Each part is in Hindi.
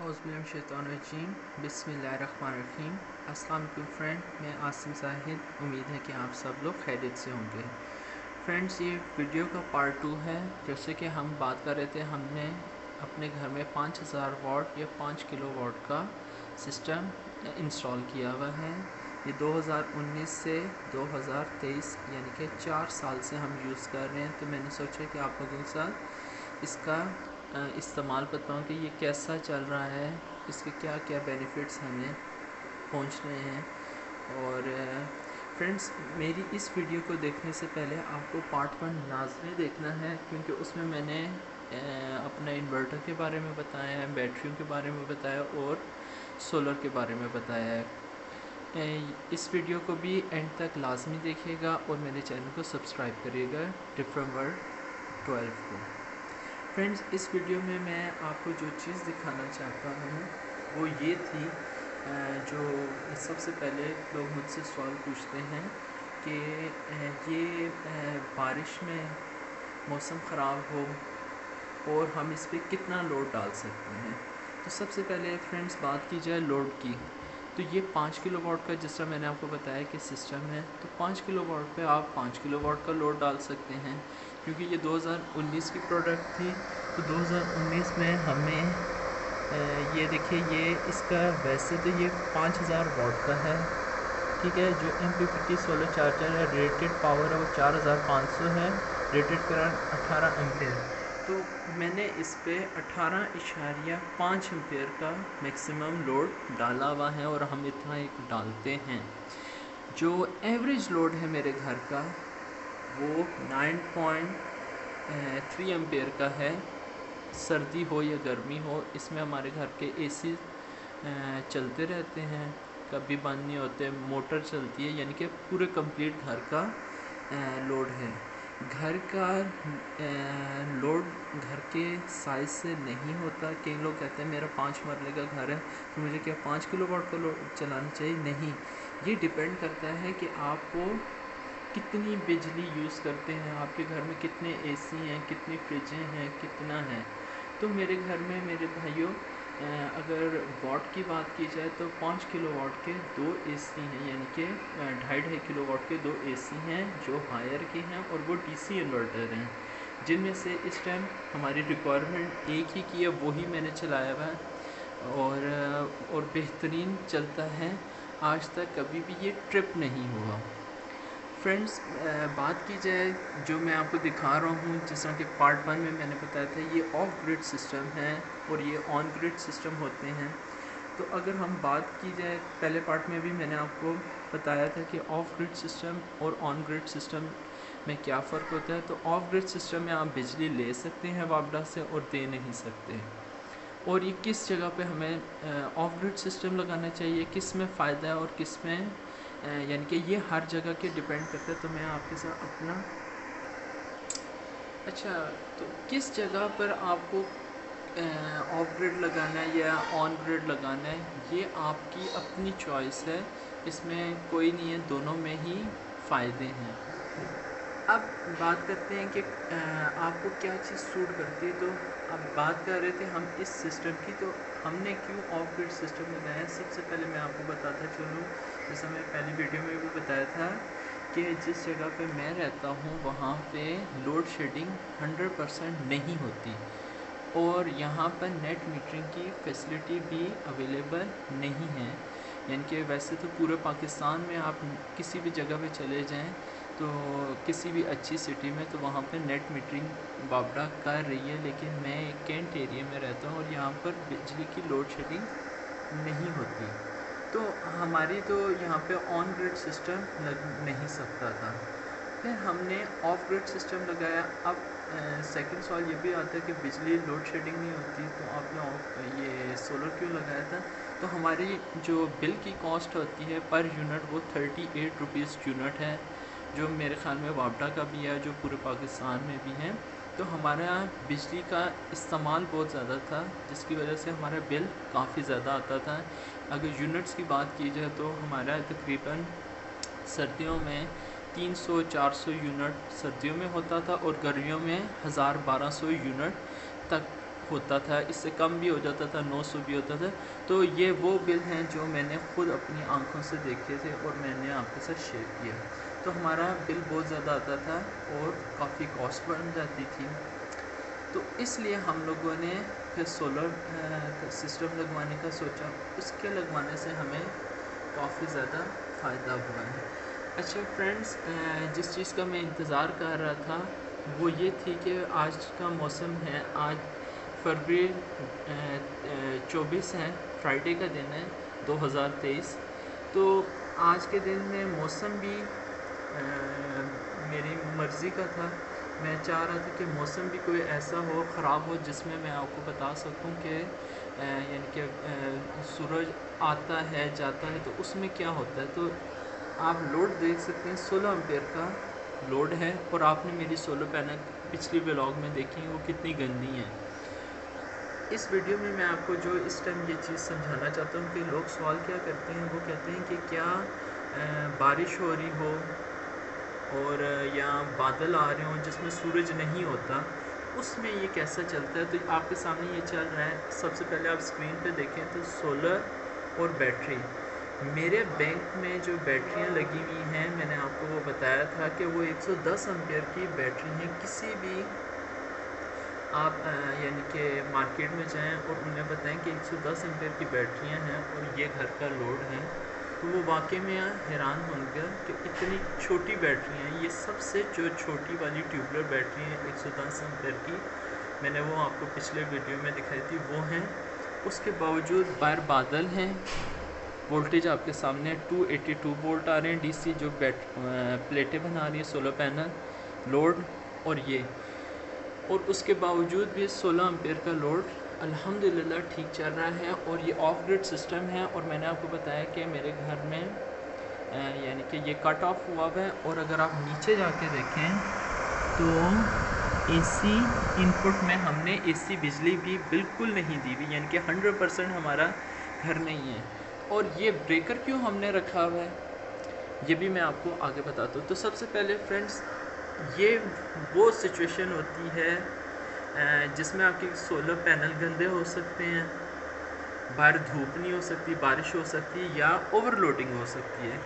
औज़ुबिल्लाहिमिनश्शैतानिर्रजीम बिस्मिल्लाहिर्रहमानिर्रहीम। अस्सलाम वालेकुम फ्रेंड, मैं आसिम साहिद। उम्मीद है कि आप सब लोग खैरियत से होंगे। फ्रेंड्स, ये वीडियो का पार्ट 2 है। जैसे कि हम बात कर रहे थे, हमने अपने घर में 5000 वाट या 5 किलो वाट का सिस्टम इंस्टॉल किया हुआ है। ये 2019 से 2023 यानी कि 4 साल से हम यूज़ कर रहे हैं। तो मैंने सोचा कि आप लोगों के साथ इसका इस्तेमाल बताऊँ कि ये कैसा चल रहा है, इसके क्या क्या बेनिफिट्स हमें पहुंच रहे हैं। और फ्रेंड्स, मेरी इस वीडियो को देखने से पहले आपको पार्ट 1 लाजमी देखना है, क्योंकि उसमें मैंने अपना इन्वर्टर के बारे में बताया है, बैटरियों के बारे में बताया और सोलर के बारे में बताया है। इस वीडियो को भी एंड तक लाजमी देखिएगा और मेरे चैनल को सब्सक्राइब करिएगा, डिफरेंट वर्ल्ड 12 को। फ्रेंड्स, इस वीडियो में मैं आपको जो चीज़ दिखाना चाहता हूँ वो ये थी, जो सबसे पहले लोग मुझसे सवाल पूछते हैं कि ये बारिश में मौसम ख़राब हो और हम इस पर कितना लोड डाल सकते हैं। तो सबसे पहले फ्रेंड्स बात की जाए लोड की, तो ये 5 किलो वाट का, जिस तरह मैंने आपको बताया कि सिस्टम है, तो 5 किलो वाट पे आप 5 किलो वाट का लोड डाल सकते हैं। क्योंकि ये 2019 की प्रोडक्ट थी, तो 2019 में हमें ये देखिए, ये इसका वैसे तो ये 5000 वाट का है, ठीक है। जो MPPT सोलर चार्जर है, रेटेड पावर है वो 4500 है, रेटेड करंट 18 एम्पेयर। तो मैंने इस पे 18.5 एम्पेयर का मैक्सिमम लोड डाला हुआ है और हम इतना एक डालते हैं। जो एवरेज लोड है मेरे घर का वो 9.3 एम्पेयर का है। सर्दी हो या गर्मी हो, इसमें हमारे घर के AC चलते रहते हैं, कभी बंद नहीं होते, मोटर चलती है, यानी कि पूरे कंप्लीट घर का लोड है। घर का लोड घर के साइज़ से नहीं होता। कई लोग कहते हैं मेरा 5 मरले का घर है तो मुझे क्या 5 किलो वाट का लोड चलाना चाहिए? नहीं, ये डिपेंड करता है कि आपको कितनी बिजली यूज़ करते हैं, आपके घर में कितने AC हैं, कितनी फ्रिजें हैं, कितना है। तो मेरे घर में मेरे भाइयों, अगर वाट की बात की जाए तो 5 किलो वाट के 2 AC हैं, यानी कि 2.5 किलो वाट के 2 AC हैं जो हायर के हैं और वो DC इन्वर्टर हैं, जिनमें से इस टाइम हमारी रिक्वायरमेंट एक ही की है, वही मैंने चलाया हुआ है और बेहतरीन चलता है। आज तक कभी भी ये ट्रिप नहीं हुआ। फ्रेंड्स, बात की जाए जो मैं आपको दिखा रहा हूँ, जिस तरह कि पार्ट 1 में मैंने बताया था, ये ऑफ ग्रिड सिस्टम है और ये ऑन ग्रिड सिस्टम होते हैं। तो अगर हम बात की जाए, पहले पार्ट में भी मैंने आपको बताया था कि ऑफ ग्रिड सिस्टम और ऑन ग्रिड सिस्टम में क्या फ़र्क होता है। तो ऑफ ग्रिड सिस्टम में आप बिजली ले सकते हैं वापडा से और दे नहीं सकते। और ये किस जगह पे हमें ऑफ ग्रिड सिस्टम लगाना चाहिए, किस में फ़ायदा है और किस में, यानी कि ये हर जगह के डिपेंड करता है। तो मैं आपके साथ अपना तो किस जगह पर आपको ऑफ ग्रिड लगाना है या ऑन ग्रिड लगाना है, ये आपकी अपनी चॉइस है, इसमें कोई नहीं है, दोनों में ही फ़ायदे हैं। अब बात करते हैं कि आपको क्या चीज़ सूट करती है। तो अब बात कर रहे थे हम इस सिस्टम की, तो हमने क्यों ऑफ ग्रिड सिस्टम लगाया। सबसे पहले मैं आपको बताता चलूँ, जैसा मैं पहली वीडियो में भी बताया था कि जिस जगह पे मैं रहता हूँ वहाँ पे लोड शेडिंग 100% नहीं होती और यहाँ पर नेट मीटरिंग की फैसिलिटी भी अवेलेबल नहीं है। यानी कि वैसे तो पूरे पाकिस्तान में आप किसी भी जगह पे चले जाएं, तो किसी भी अच्छी सिटी में, तो वहाँ पे नेट मीटरिंग वापडा कर रही है, लेकिन मैं एक कैंट एरिया में रहता हूँ और यहाँ पर बिजली की लोड शेडिंग नहीं होती। तो हमारी तो यहाँ पे ऑन ग्रिड सिस्टम लग नहीं सकता था, फिर हमने ऑफ ग्रिड सिस्टम लगाया। अब सेकंड सवाल ये भी आता है कि बिजली लोड शेडिंग नहीं होती तो आपने ये सोलर क्यों लगाया था। तो हमारी जो बिल की कॉस्ट होती है पर यूनिट वो 38 रुपीज़ यूनिट है, जो मेरे ख़्याल में वापडा का भी है, जो पूरे पाकिस्तान में भी है। तो हमारा बिजली का इस्तेमाल बहुत ज़्यादा था, जिसकी वजह से हमारा बिल काफ़ी ज़्यादा आता था। अगर यूनिट्स की बात की जाए तो हमारा तकरीबन सर्दियों में 300-400 यूनिट सर्दियों में होता था और गर्मियों में 1000-1200 यूनिट तक होता था, इससे कम भी हो जाता था, 900 भी होता था। तो ये वो बिल हैं जो मैंने ख़ुद अपनी आंखों से देखे थे और मैंने आपके साथ शेयर किया। तो हमारा बिल बहुत ज़्यादा आता था और काफ़ी कॉस्ट बढ़ जाती थी। तो इसलिए हम लोगों ने फिर सोलर सिस्टम लगवाने का सोचा। उसके लगवाने से हमें काफ़ी ज़्यादा फ़ायदा हुआ है। अच्छा फ्रेंड्स, जिस चीज़ का मैं इंतज़ार कर रहा था वो ये थी कि आज का मौसम है, आज फरवरी 24 है, फ्राइडे का दिन है 2023। तो आज के दिन में मौसम भी मेरी मर्ज़ी का था। मैं चाह रहा था कि मौसम भी कोई ऐसा हो, ख़राब हो, जिसमें मैं आपको बता सकूं कि यानी कि सूरज आता है जाता है तो उसमें क्या होता है। तो आप लोड देख सकते हैं, 16 एम्पेयर का लोड है। और आपने मेरी सोलर पैनल पिछली व्लॉग में देखी वो कितनी गंदी है। इस वीडियो में मैं आपको जो इस टाइम ये चीज़ समझाना चाहता हूँ कि लोग सवाल क्या करते हैं, वो कहते हैं कि क्या बारिश हो रही हो और या बादल आ रहे हों जिसमें सूरज नहीं होता, उसमें ये कैसा चलता है। तो आपके सामने ये चल रहा है। सबसे पहले आप स्क्रीन पे देखें तो सोलर और बैटरी। मेरे बैंक में जो बैटरियां लगी हुई हैं, मैंने आपको वो बताया था कि वो 110 एम्पेयर की बैटरी हैं। किसी भी आप यानी कि मार्केट में जाएं और उन्हें बताएं कि 110 एम्पेयर की बैटरियां हैं और ये घर का लोड है, तो वो वाकई में हैरान होंगे कि इतनी छोटी बैटरी हैं। ये सबसे जो छोटी वाली ट्यूबलर बैटरी है 110 एम्पेयर की, मैंने वो आपको पिछले वीडियो में दिखाई थी, वो हैं। उसके बावजूद बाहर बादल हैं। वोल्टेज आपके सामने 282 वोल्ट आ रहे हैं डीसी, जो प्लेटें बना रही है सोलर पैनल लोड। और उसके बावजूद भी 16 एम्पेयर का लोड अल्हम्दुलिल्लाह ठीक चल रहा है। और ये ऑफ ग्रिड सिस्टम है। और मैंने आपको बताया कि मेरे घर में यानी कि ये कट ऑफ हुआ है। और अगर आप नीचे जाके देखें तो एसी इनपुट में हमने एसी बिजली भी बिल्कुल नहीं दी हुई, यानी कि 100% हमारा घर नहीं है। और ये ब्रेकर क्यों हमने रखा हुआ है ये भी मैं आपको आगे बताता हूँ। तो सबसे पहले फ्रेंड्स, ये वो सिचुएशन होती है जिसमें आपके सोलर पैनल गंदे हो सकते हैं, बाहर धूप नहीं हो सकती, बारिश हो सकती है या ओवरलोडिंग हो सकती है।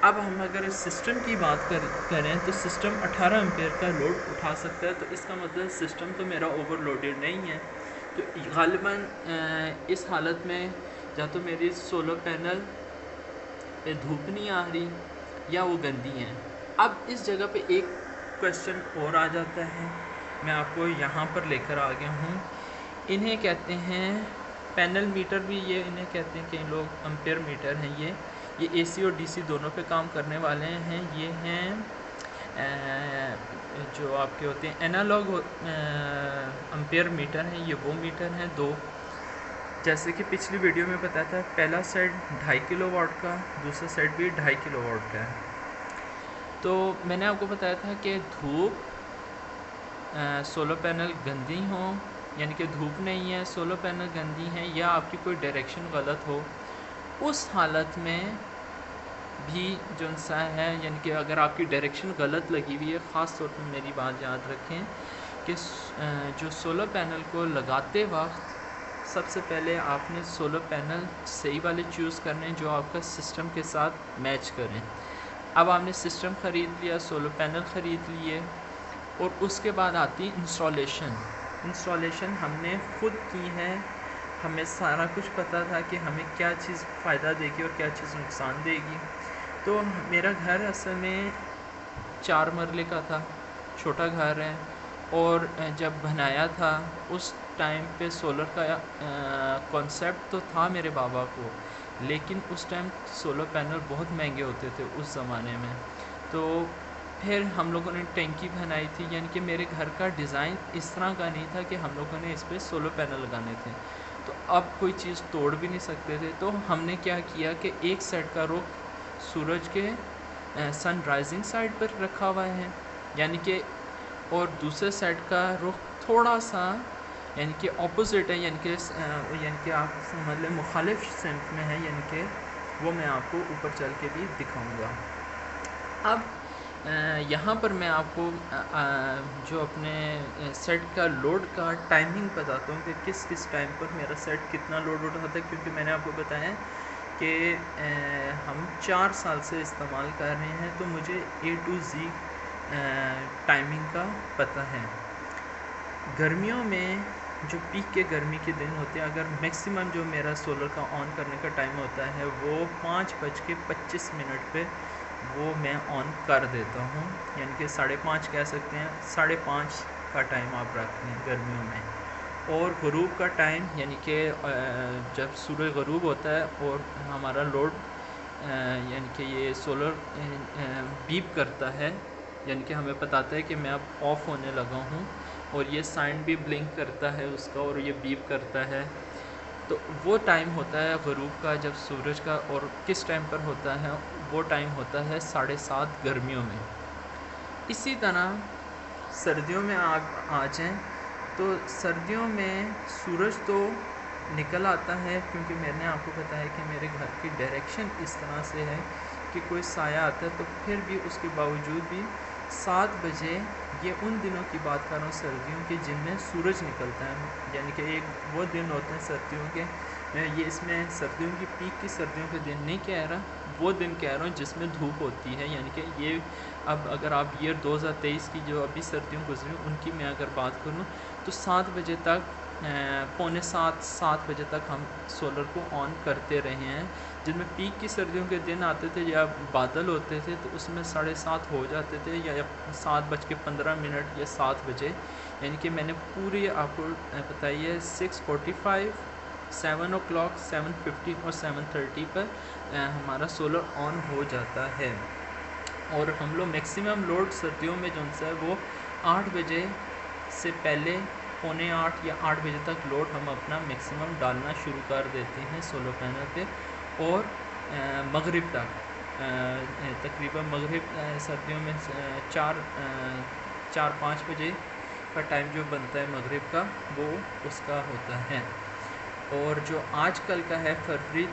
अब हम अगर सिस्टम की बात करें तो सिस्टम 18 एम्पेयर का लोड उठा सकता है। तो इसका मतलब सिस्टम तो मेरा ओवरलोडेड नहीं है। तो गालिबन इस हालत में या तो मेरी सोलर पैनल पे धूप नहीं आ रही या वो गंदी हैं। अब इस जगह पे एक क्वेश्चन और आ जाता है, मैं आपको यहाँ पर लेकर आ गया हूँ। इन्हें कहते हैं पैनल मीटर भी, ये इन्हें कहते हैं कई लोग एम्पेयर मीटर हैं। ये एसी और डीसी दोनों पे काम करने वाले हैं। ये हैं जो आपके होते हैं एनालॉग एम्पेयर मीटर हैं। ये वो मीटर हैं दो, जैसे कि पिछली वीडियो में बताया था, पहला सेट 2.5 किलोवाट का, दूसरा सेट भी 2.5 किलोवाट का है। तो मैंने आपको बताया था कि धूप सोलर पैनल गंदी हो, यानी कि धूप नहीं है, सोलर पैनल गंदी हैं या आपकी कोई डायरेक्शन गलत हो, उस हालत में भी जो सा है, यानी कि अगर आपकी डायरेक्शन गलत लगी हुई है, ख़ास तौर पर मेरी बात याद रखें कि जो सोलर पैनल को लगाते वक्त सबसे पहले आपने सोलर पैनल सही वाले चूज़ करने जो आपका सिस्टम के साथ मैच करें। अब आपने सिस्टम ख़रीद लिया, सोलर पैनल ख़रीद लिए और उसके बाद आती इंस्टॉलेशन हमने ख़ुद की है। हमें सारा कुछ पता था कि हमें क्या चीज़ फ़ायदा देगी और क्या चीज़ नुकसान देगी। तो मेरा घर असल में 4 मरले का था, छोटा घर है। और जब बनाया था उस टाइम पे सोलर का कॉन्सेप्ट तो था मेरे बाबा को, लेकिन उस टाइम सोलर पैनल बहुत महंगे होते थे उस ज़माने में। तो फिर हम लोगों ने टैंकी बनाई थी, यानी कि मेरे घर का डिज़ाइन इस तरह का नहीं था कि हम लोगों ने इस पर सोलर पैनल लगाने थे। तो अब कोई चीज़ तोड़ भी नहीं सकते थे। तो हमने क्या किया कि एक साइड का रुख सूरज के सन राइजिंग साइड पर रखा हुआ है, यानी कि, और दूसरे साइड का रुख थोड़ा सा यानी कि ऑपोजिट है, यानी कि आप समझ लें मुखालिफ सिमत में है, यानी कि वो मैं आपको ऊपर चल के भी दिखाऊंगा। अब यहाँ पर मैं आपको जो अपने सेट का लोड का टाइमिंग बताता हूँ कि किस किस टाइम पर मेरा सेट कितना लोड उठाता है, क्योंकि मैंने आपको बताया कि हम 4 साल से इस्तेमाल कर रहे हैं, तो मुझे A to Z टाइमिंग का पता है। गर्मियों में जो पीक के गर्मी के दिन होते हैं, अगर मैक्सिमम जो मेरा सोलर का ऑन करने का टाइम होता है वो 5:25 पे वो मैं ऑन कर देता हूँ, यानी कि 5:30 कह सकते हैं, 5:30 का टाइम आप रख लें गर्मियों में। और ग़ुरूब का टाइम, यानी कि जब सूरज ग़ुरूब होता है और हमारा लोड यानी कि ये सोलर बीप करता है, यानी कि हमें बताता है कि मैं अब ऑफ़ होने लगा हूँ, और ये साइन भी ब्लिंक करता है उसका और ये बीप करता है। तो वो टाइम होता है ग़ुरूब का, जब सूरज का, और किस टाइम पर होता है वो टाइम होता है 7:30 गर्मियों में। इसी तरह सर्दियों में आप आ जाएँ तो सर्दियों में सूरज तो निकल आता है, क्योंकि मैंने आपको बताया कि मेरे घर की डायरेक्शन इस तरह से है कि कोई साया आता है, तो फिर भी उसके बावजूद भी 7 बजे, ये उन दिनों की बात कर रहा हूँ सर्दियों की जिनमें सूरज निकलता है, यानी कि एक वो दिन होते हैं सर्दियों के, मैं ये इसमें सर्दियों की पीक की सर्दियों के दिन नहीं कह रहा, वो दिन कह रहा हूँ जिसमें धूप होती है। यानी कि ये अब अगर आप ईयर 2023 की जो अभी सर्दियों गुजरी उनकी मैं अगर बात करूँ तो 7 बजे तक, 6:45-7 बजे तक हम सोलर को ऑन करते रहे हैं। जिनमें पीक की सर्दियों के दिन आते थे या बादल होते थे तो उसमें 7:30 हो जाते थे, या 7:15 या 7 बजे, यानी कि मैंने पूरी आपको बताई है 6:45, 7 o'clock, 7:15 और 7:30 पर हमारा सोलर ऑन हो जाता है। और हम लोग मैक्सिमम लोड सर्दियों में जो है वो 8 बजे से पहले, 7:45 या 8 बजे तक लोड हम अपना मैक्सिमम डालना शुरू कर देते हैं सोलर पैनल पे, और मगरिब तक, तकरीबन मगरिब सर्दियों में 4-5 बजे का टाइम जो बनता है मगरिब का, वो उसका होता है। और जो आजकल का है फरवरी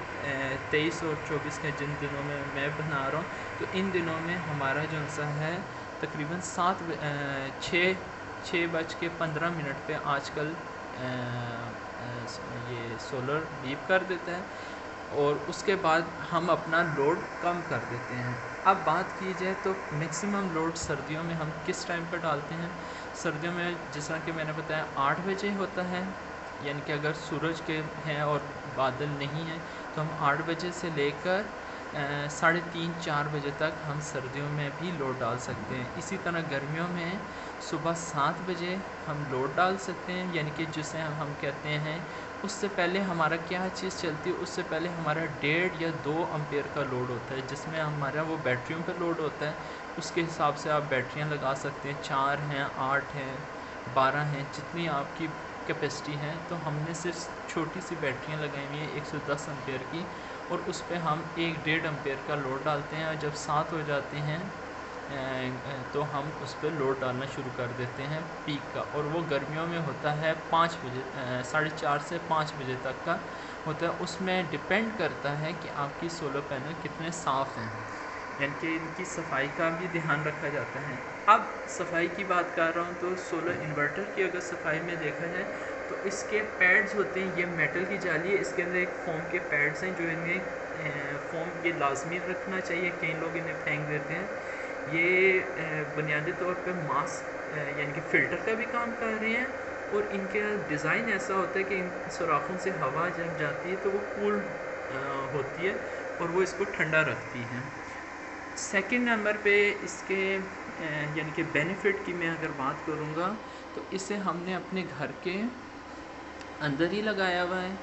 23 और 24 के जिन दिनों में मैं बना रहा हूँ, तो इन दिनों में हमारा जो सा है तकरीबन 6:15 पे आजकल ये सोलर बीप कर देता है, और उसके बाद हम अपना लोड कम कर देते हैं। अब बात की जाए तो मैक्सिमम लोड सर्दियों में हम किस टाइम पर डालते हैं। सर्दियों में जिस तरह कि मैंने बताया 8 बजे होता है, यानी कि अगर सूरज के हैं और बादल नहीं हैं तो हम 8 बजे से लेकर 3:30-4 बजे तक हम सर्दियों में भी लोड डाल सकते हैं। इसी तरह गर्मियों में सुबह 7 बजे हम लोड डाल सकते हैं, यानी कि जिसे हम कहते हैं, उससे पहले हमारा क्या चीज़ चलती है, उससे पहले हमारा 1.5 या 2 एम्पेयर का लोड होता है, जिसमें हमारा वो बैटरियों पर लोड होता है। उसके हिसाब से आप बैटरियाँ लगा सकते हैं, 4 हैं, 8 हैं, 12 हैं, जितनी आपकी कैपेसिटी है। तो हमने सिर्फ छोटी सी बैटरियाँ लगाई हुई हैं 110 एम्पेयर की, और उस पर हम 1-1.5 एम्पेयर का लोड डालते हैं, और जब 7 हो जाते हैं तो हम उस पर लोड डालना शुरू कर देते हैं पीक का, और वो गर्मियों में होता है 5 बजे, 4:30 से 5 बजे तक का होता है। उसमें डिपेंड करता है कि आपकी सोलर पैनल कितने साफ़ हैं, यानी कि इनकी सफाई का भी ध्यान रखा जाता है। अब सफाई की बात कर रहा हूँ तो सोलर इन्वर्टर की अगर सफाई में देखा जाए तो इसके पैड्स होते हैं, ये मेटल की जाली है, इसके अंदर एक फोम के पैड्स हैं जो इन्हें फोम ये लाजमी रखना चाहिए, कई लोग इन्हें फेंक देते हैं। ये बुनियादी तौर पे मास्क यानी कि फ़िल्टर का भी काम कर रहे हैं, और इनका डिज़ाइन ऐसा होता है कि इन सुराखों से हवा जब जाती है तो वो कूल होती है और वो इसको ठंडा रखती है। सेकंड नंबर पे इसके यानी कि बेनिफिट की मैं अगर बात करूँगा तो इसे हमने अपने घर के अंदर ही लगाया हुआ है।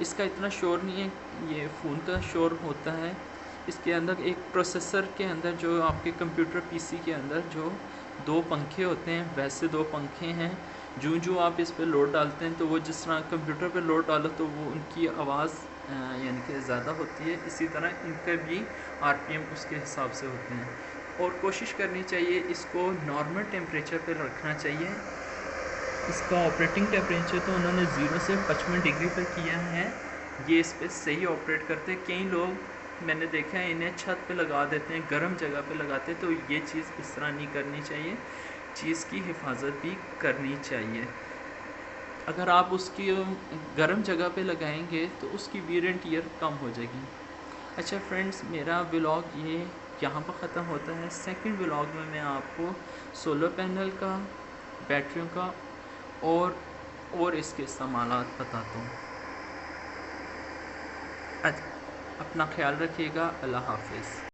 इसका इतना शोर नहीं है, ये फ़ोन का शोर होता है। इसके अंदर एक प्रोसेसर के अंदर जो आपके कंप्यूटर पीसी के अंदर जो 2 पंखे होते हैं, वैसे 2 पंखे हैं। जो आप इस पे लोड डालते हैं तो वो जिस तरह कंप्यूटर पे लोड डालो तो वो उनकी आवाज़ यानी कि ज़्यादा होती है, इसी तरह इनका भी आरपीएम उसके हिसाब से होते हैं। और कोशिश करनी चाहिए इसको नॉर्मल टेम्परेचर पर रखना चाहिए। इसका ऑपरेटिंग टेम्परेचर तो उन्होंने 0 से 55 डिग्री पर किया है, ये इस पर सही ऑपरेट करते हैं। कई लोग मैंने देखा है इन्हें छत पे लगा देते हैं, गर्म जगह पे लगाते हैं, तो ये चीज़ इस तरह नहीं करनी चाहिए। चीज़ की हिफाजत भी करनी चाहिए। अगर आप उसकी गर्म जगह पे लगाएंगे तो उसकी वीर एंड टियर कम हो जाएगी। अच्छा फ्रेंड्स, मेरा व्लॉग ये यहाँ पर ख़त्म होता है। सेकंड व्लॉग में मैं आपको सोलर पैनल का, बैटरियों का और इसके इस्तेमालात बताता हूँ। अपना ख्याल रखिएगा। अल्लाह हाफिज़।